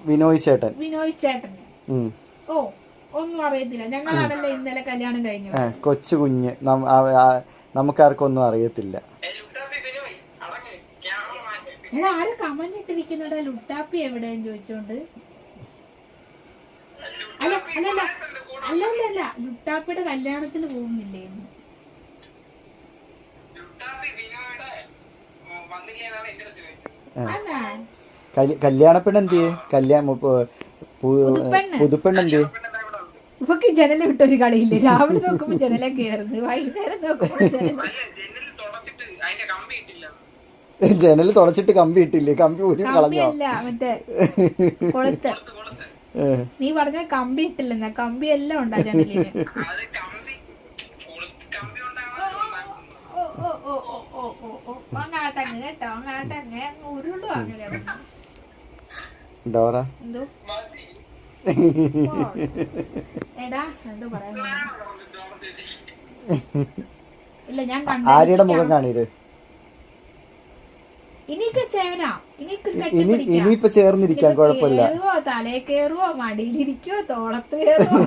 വിനോയ് ചേട്ടൻ. വിനോയ് ചേട്ടന്. ഓ ഒന്നും അറിയത്തില്ല. ഞങ്ങളാണല്ലേ ഇന്നലെ കല്യാണം കഴിഞ്ഞു. കൊച്ചു കുഞ്ഞ്, നമുക്കാർക്കും ഒന്നും അറിയത്തില്ല. ആര് കമന്റ് ഇട്ടിരിക്കുന്നത് ലുട്ടാപ്പി എവിടെയെന്ന് ചോദിച്ചോണ്ട്? അല്ലല്ല ലുട്ടാപ്പിയുടെ കല്യാണത്തിന് പോകുന്നില്ലേ? കല്യാണപ്പെണ്ണ് എന്തിയെ? പുതുപ്പെണ്ണ് എന്തിയെ? ഇപ്പൊക്ക് ജനല വിട്ടൊരു കളിയില്ലേ? രാവിലെ നോക്കുമ്പോ ജനല കയറുന്നു, വൈകുന്നേരം നോക്കുമ്പോ ജനല് തുടച്ചിട്ട് കമ്പി ഇട്ടില്ലേ? കമ്പി കളഞ്ഞോ? മറ്റേ കൊളുത്ത്. നീ പറഞ്ഞ കമ്പി ഇട്ടില്ലെന്ന, കമ്പി എല്ലാം ഉണ്ടാ ജനലിന്. അങ്ങാട്ടങ്ങ് കേട്ടോ, അങ്ങാട്ടങ്ങ് ഉരുളു അങ്ങനെ. എന്തോ എടാ എന്തോ പറയാ? ഇല്ല ഞാൻ ആര്യയുടെ മുഖം കാണീര്. ഇനിയിപ്പൊ ചേർന്നിരിക്കാൻ കുഴപ്പമില്ല. തലേ കയറുവോ, മടിയിലിരിക്കോ, തോളത്ത് കയറുവോ,